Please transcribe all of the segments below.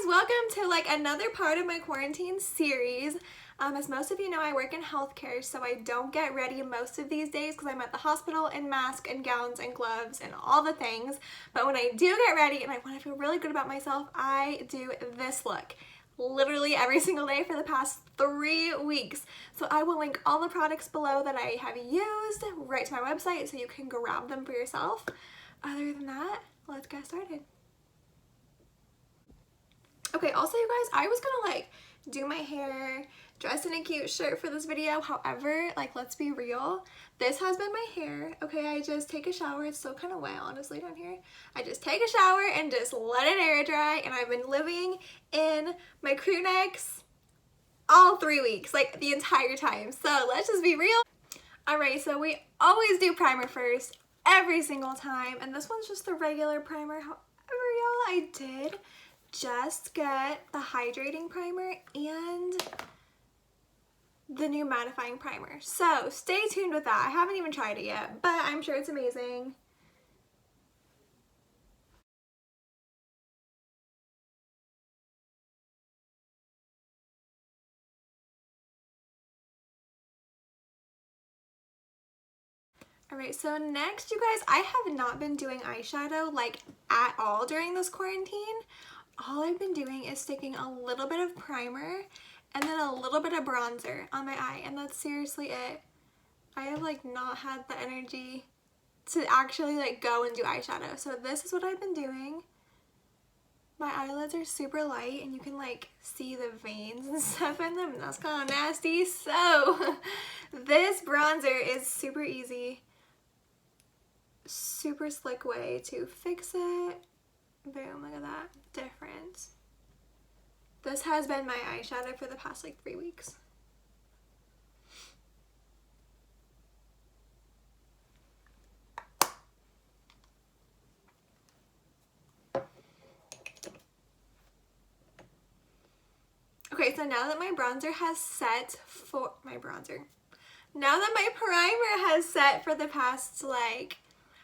welcome to like another part of my quarantine series. As most of you know, I work in healthcare, so I don't get ready most of these days because I'm at the hospital in masks and gowns and gloves and all the things. But when I do get ready and I want to feel really good about myself, I do this look literally every single day for the past 3 weeks. So I will link all the products below that I have used right to my website so you can grab them for yourself. Other than that, let's get started. Okay, also you guys, I was gonna like do my hair, dress in a cute shirt for this video. However, like, let's be real, this has been my hair. Okay, I just take a shower. It's still kind of wet honestly down here. I just take a shower and just let it air dry, and I've been living in my crew necks all 3 weeks, like the entire time. So let's just be real. Alright, so we always do primer first every single time, and this one's just the regular primer. However, y'all, I did just get the hydrating primer and the new mattifying primer. So stay tuned with that. I haven't even tried it yet, but I'm sure it's amazing. Alright, so next, you guys, I have not been doing eyeshadow like at all during this quarantine. All I've been doing is sticking a little bit of primer and then a little bit of bronzer on my eye, and that's seriously it. I have like not had the energy to actually like go and do eyeshadow, so this is what I've been doing. My eyelids are super light and you can like see the veins and stuff in them, and that's kind of nasty. So this bronzer is super easy, super slick way to fix it. Boom, look at that difference. This has been my eyeshadow for the past like 3 weeks. Okay, so now that my bronzer has set for now that my primer has set for the past like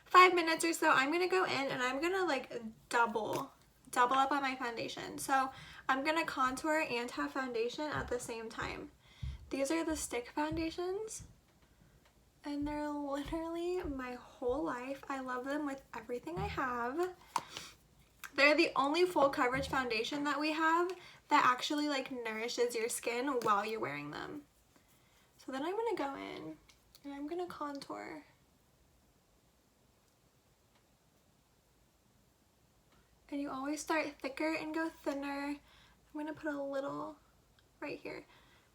5 minutes or so, I'm gonna go in and I'm gonna like double up on my foundation. So I'm gonna contour and have foundation at the same time. These are the stick foundations, and they're literally my whole life. I love them with everything I have. They're the only full coverage foundation that we have that actually like nourishes your skin while you're wearing them. So then I'm gonna go in and I'm gonna contour. And you always start thicker and go thinner. I'm gonna put a little right here.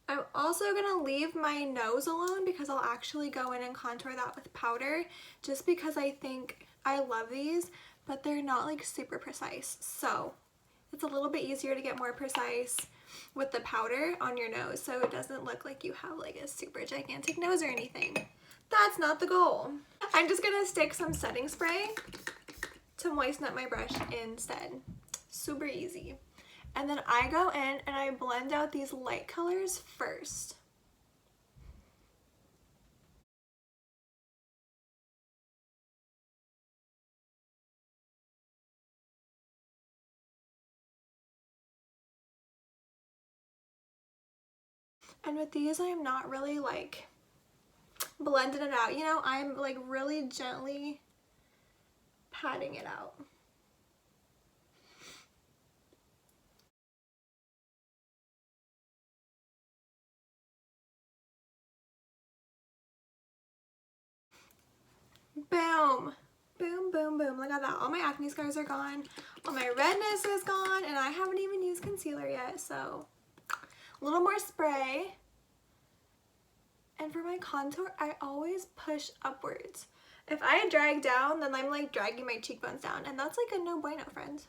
I'm also gonna leave my nose alone because I'll actually go in and contour that with powder, just because I think I love these, but they're not like super precise. So it's a little bit easier to get more precise with the powder on your nose, so it doesn't look like you have like a super gigantic nose or anything. That's not the goal. I'm just gonna stick some setting spray to moisten up my brush instead. Super easy. And then I go in and I blend out these light colors first. And with these, I'm not really like blending it out, you know, I'm like really gently patting it out. Boom, boom, boom, boom. Look at that. All my acne scars are gone, all my redness is gone, and I haven't even used concealer yet, so a little more spray. And for my contour, I always push upwards. If I drag down, then I'm like dragging my cheekbones down, and that's like a no bueno, friends.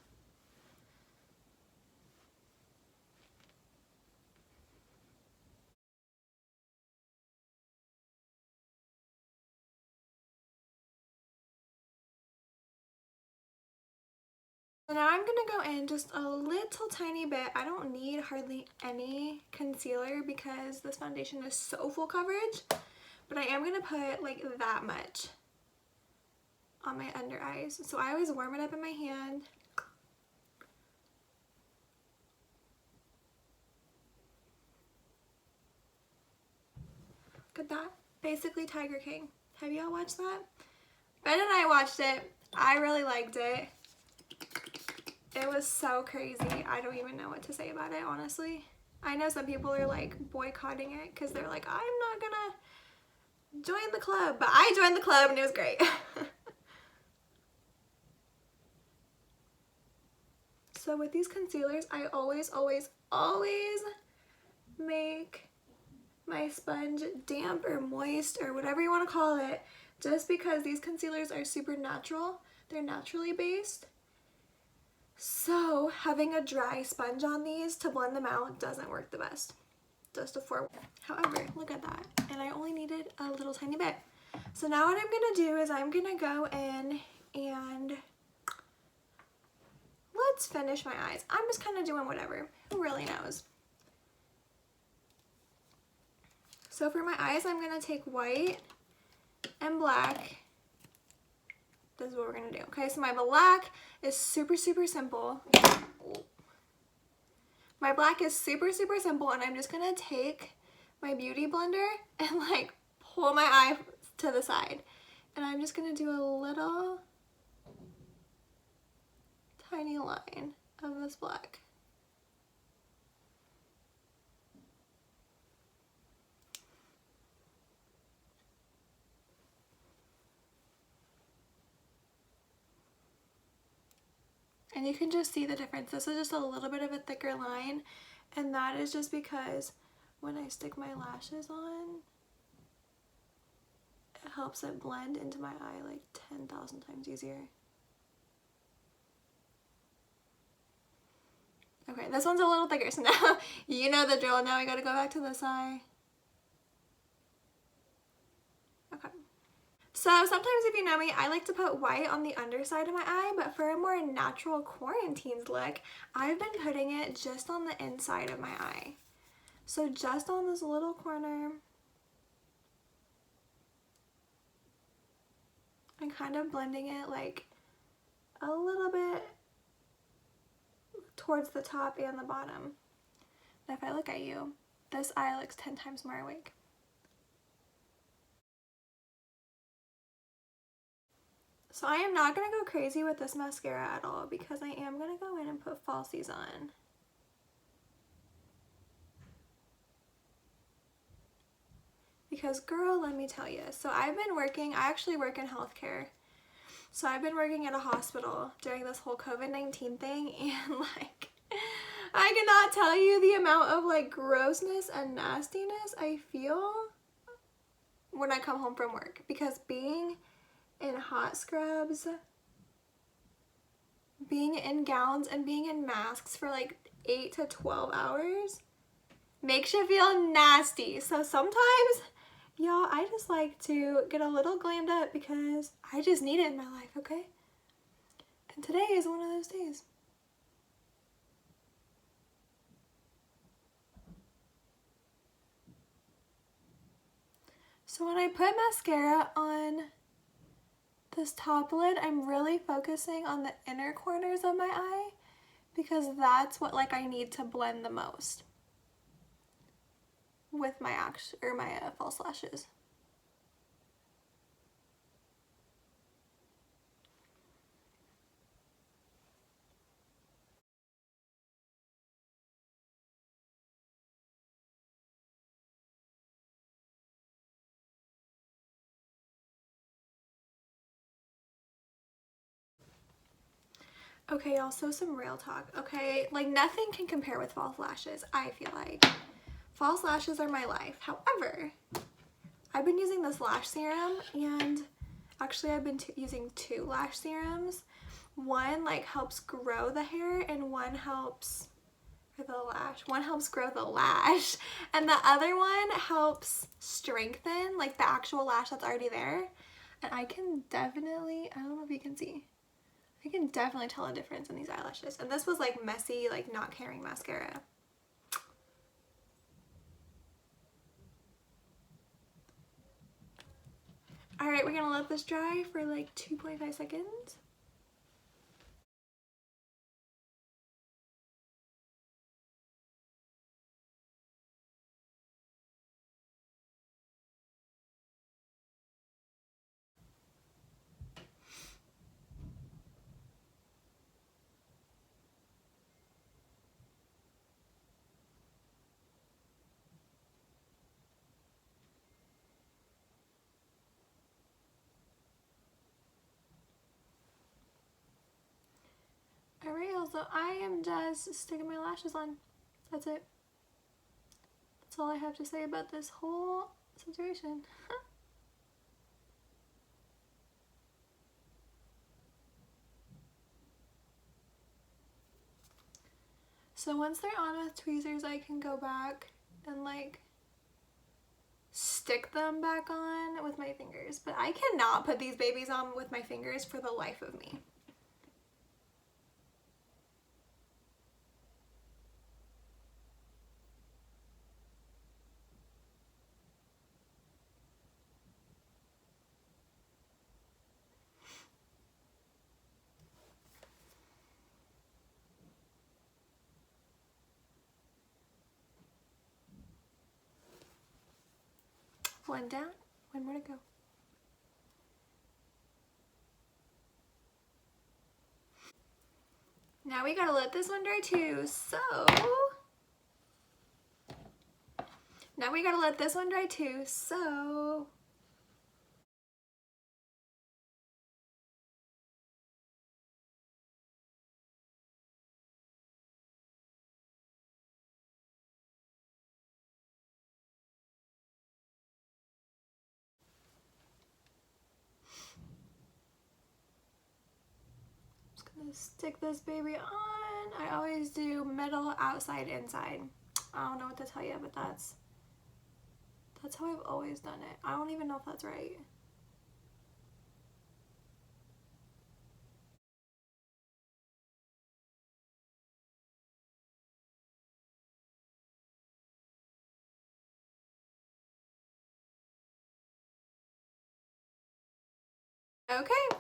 So now I'm gonna go in just a little tiny bit. I don't need hardly any concealer because this foundation is so full coverage, but I am gonna put like that much on my under eyes. So I always warm it up in my hand at that. Basically Tiger King. Have y'all watched that? Ben and I watched it. I really liked it. It was so crazy. I don't even know what to say about it, honestly. I know some people are like boycotting it because they're like, I'm not gonna join the club. But I joined the club and it was great. So with these concealers, I always make my sponge damp or moist or whatever you want to call it, just because these concealers are super natural. They're naturally based. So having a dry sponge on these to blend them out doesn't work the best. Just a forewarning. However, look at that. And I only needed a little tiny bit. So now what I'm going to do is I'm going to go in and let's finish my eyes. I'm just kind of doing whatever. Who really knows? So for my eyes, I'm going to take white and black. This is what we're going to do. Okay, so my black is super simple. My black is super simple, and I'm just going to take my beauty blender and like pull my eye to the side. And I'm just going to do a little tiny line of this black. And you can just see the difference. This is just a little bit of a thicker line, and that is just because when I stick my lashes on, it helps it blend into my eye like 10,000 times easier. Okay, this one's a little thicker, so now you know the drill. Now I gotta go back to this eye. Okay. So sometimes if you know me, I like to put white on the underside of my eye, but for a more natural quarantines look, I've been putting it just on the inside of my eye. So just on this little corner, and kind of blending it like a little bit towards the top and the bottom. And if I look at you, this eye looks 10 times more awake. So I am not going to go crazy with this mascara at all because I am going to go in and put falsies on. Because girl, let me tell you. So I've been working, I actually work in healthcare. So I've been working at a hospital during this whole COVID-19 thing, and like, I cannot tell you the amount of like grossness and nastiness I feel when I come home from work, because being in hot scrubs, being in gowns, and being in masks for like 8 to 12 hours makes you feel nasty. So sometimes, y'all, I just like to get a little glammed up because I just need it in my life, okay? And today is one of those days. So when I put mascara on this top lid, I'm really focusing on the inner corners of my eye because that's what like I need to blend the most with my false lashes. Okay, y'all, so some real talk, okay? Like, nothing can compare with false lashes, I feel like. False lashes are my life. However, I've been using this lash serum, and actually I've been using 2 lash serums. One, like, helps grow the hair, and one helps grow the lash, and the other one helps strengthen, like, the actual lash that's already there. And I can definitely, I don't know if you can see, I can definitely tell a difference in these eyelashes. And this was like messy, like not caring mascara. All right, we're gonna let this dry for like 2.5 seconds. Alright, so I am just sticking my lashes on. That's it. That's all I have to say about this whole situation. So once they're on with tweezers, I can go back and like stick them back on with my fingers. But I cannot put these babies on with my fingers for the life of me. One down, one more to go. Now we gotta let this one dry too, so... Now we gotta let this one dry too, so... Stick this baby on. I always do middle, outside, inside. I don't know what to tell you, but that's how I've always done it. I don't even know if that's right. Okay,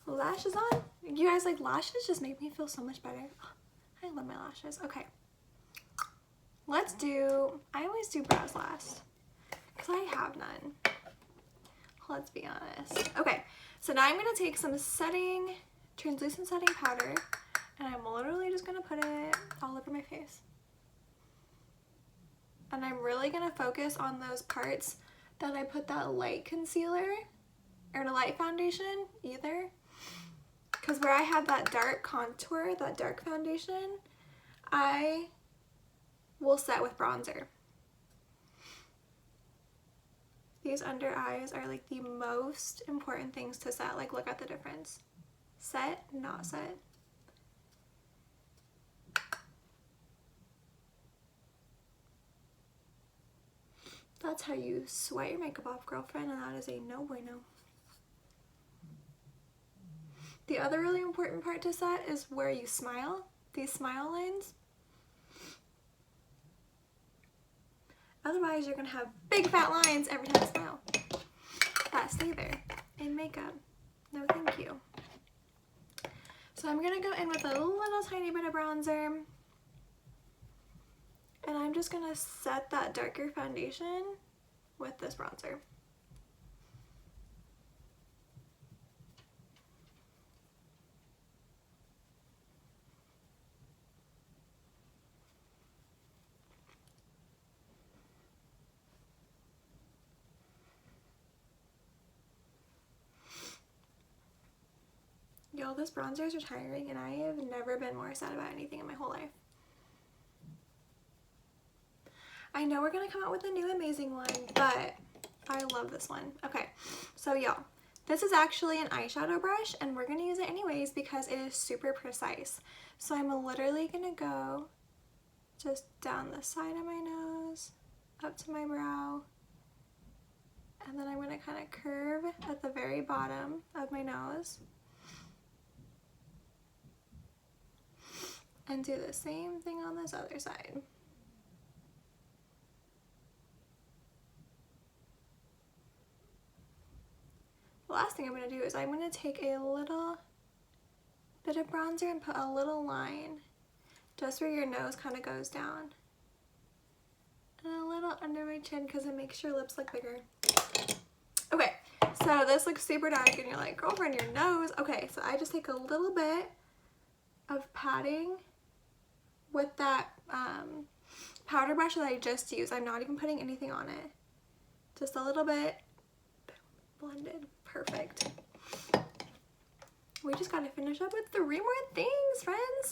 lashes on. You guys, like, lashes just make me feel so much better. I love my lashes. Okay, let's do, I always do brows last because I have none. Let's be honest. Okay, so now I'm gonna take some translucent setting powder, and I'm literally just gonna put it all over my face. And I'm really gonna focus on those parts that I put that light concealer or the light foundation either. Because where I have that dark contour, that dark foundation, I will set with bronzer. These under eyes are like the most important things to set. Like, look at the difference. Set, not set. That's how you sweat your makeup off, girlfriend, and that is a no bueno. The other really important part to set is where you smile, these smile lines. Otherwise, you're gonna have big fat lines every time you smile. That stay there in makeup. No, thank you. So I'm gonna go in with a little tiny bit of bronzer, and I'm just gonna set that darker foundation with this bronzer. Y'all, this bronzer is retiring, and I have never been more sad about anything in my whole life. I know we're gonna come out with a new amazing one, but I love this one. Okay, so y'all, this is actually an eyeshadow brush, and we're gonna use it anyways because it is super precise. So I'm literally gonna go just down the side of my nose, up to my brow, and then I'm gonna kind of curve at the very bottom of my nose. And do the same thing on this other side. The last thing I'm going to do is I'm going to take a little bit of bronzer and put a little line just where your nose kind of goes down. And a little under my chin because it makes your lips look bigger. Okay, so this looks super dark and you're like, girlfriend, your nose. Okay, so I just take a little bit of padding with that powder brush that I just used. I'm not even putting anything on it. Just a little bit. Blended. Perfect. We just gotta finish up with 3 more things, friends.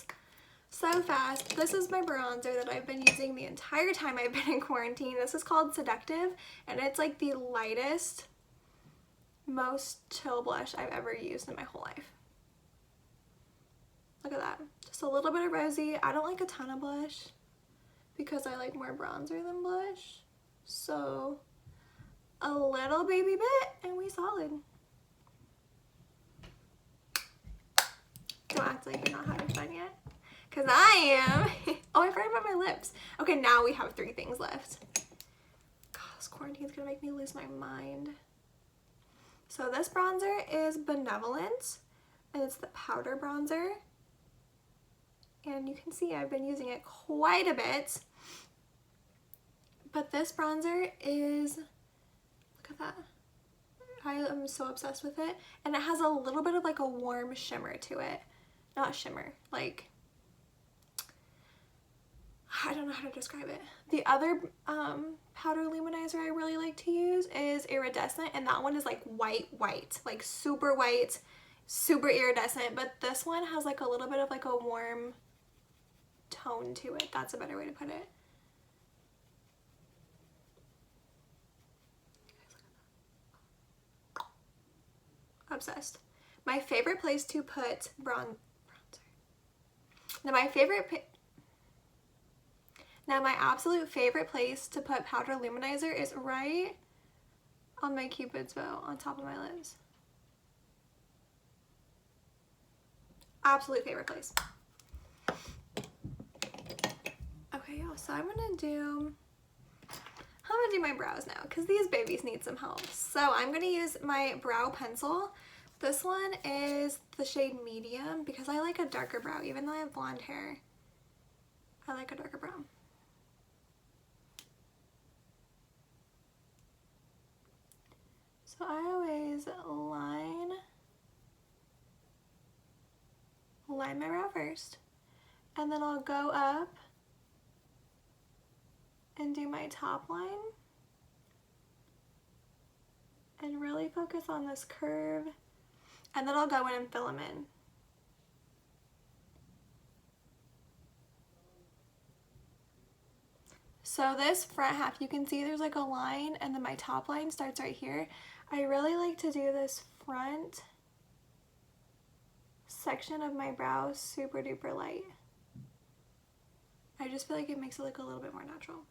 so fast. This is my bronzer that I've been using the entire time I've been in quarantine. This is called Seductive, and it's like the lightest, most chill blush I've ever used in my whole life. Look at that. Just a little bit of rosy. I don't like a ton of blush because I like more bronzer than blush. So a little baby bit and we solid. Don't act like you're not having fun yet. Because I am. Oh, I forgot about my lips. Okay, now we have 3 things left. God, this quarantine's gonna make me lose my mind. So this bronzer is Benevolent, and it's the powder bronzer. And you can see I've been using it quite a bit. But this bronzer is, look at that. I am so obsessed with it. And it has a little bit of like a warm shimmer to it. Not shimmer, like, I don't know how to describe it. The other powder luminizer I really like to use is iridescent, and that one is like white, like super white, super iridescent, but this one has like a little bit of like a warm tone to it. That's a better way to put it. Obsessed. My favorite place to put bronzer. Now my absolute favorite place to put powder luminizer is right on my Cupid's bow on top of my lips. Absolute favorite place. Okay, y'all, so I'm gonna do my brows now because these babies need some help. So I'm gonna use my brow pencil. This one is the shade Medium because I like a darker brow. Even though I have blonde hair, I like a darker brown. So I always line my brow first, and then I'll go up and do my top line and really focus on this curve, and then I'll go in and fill them in. So this front half, you can see there's like a line, and then my top line starts right here. I really like to do this front section of my brow super duper light. I just feel like it makes it look a little bit more natural.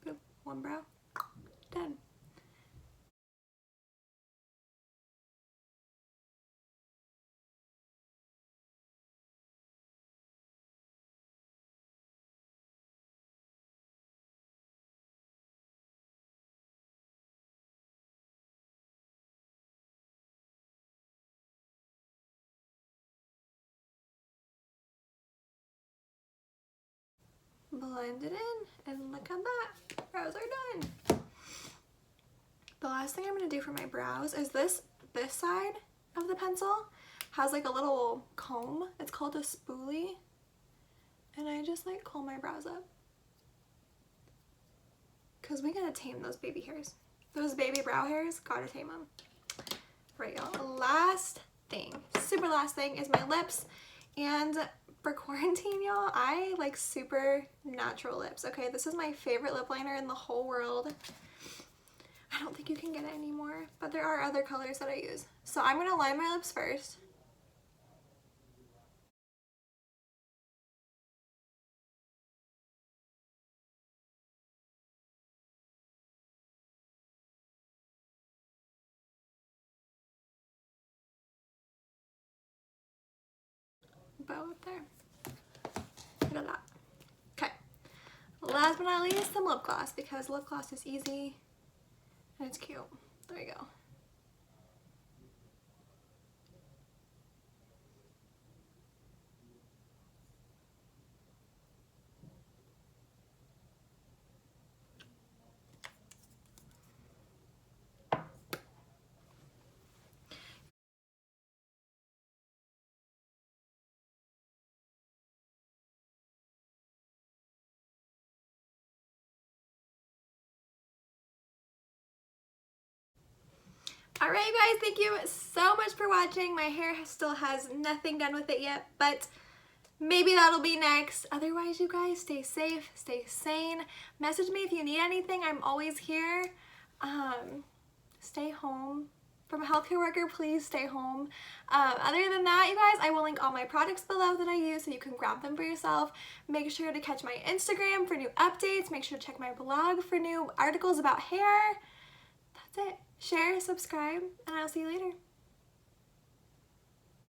Boop, one brow, done. Blend it in, and look at that, brows are done. The last thing I'm going to do for my brows is this side of the pencil has like a little comb. It's called a spoolie, and I just like comb my brows up because we gotta tame those baby hairs. Those baby brow hairs, gotta tame them. Right, y'all, last thing, super last thing is my lips. And for quarantine, y'all, I like super natural lips. Okay, this is my favorite lip liner in the whole world. I don't think you can get it anymore, but there are other colors that I use. So I'm gonna line my lips first. Bow up there. Look at that. Okay. Last but not least, some lip gloss, because lip gloss is easy and it's cute. There you go. Alright guys, thank you so much for watching. My hair still has nothing done with it yet, but maybe that'll be next. Otherwise, you guys, stay safe, stay sane. Message me if you need anything. I'm always here. Stay home. From a healthcare worker, please stay home. Other than that, you guys, I will link all my products below that I use so you can grab them for yourself. Make sure to catch my Instagram for new updates. Make sure to check my blog for new articles about hair. That's it. Share, subscribe, and I'll see you later.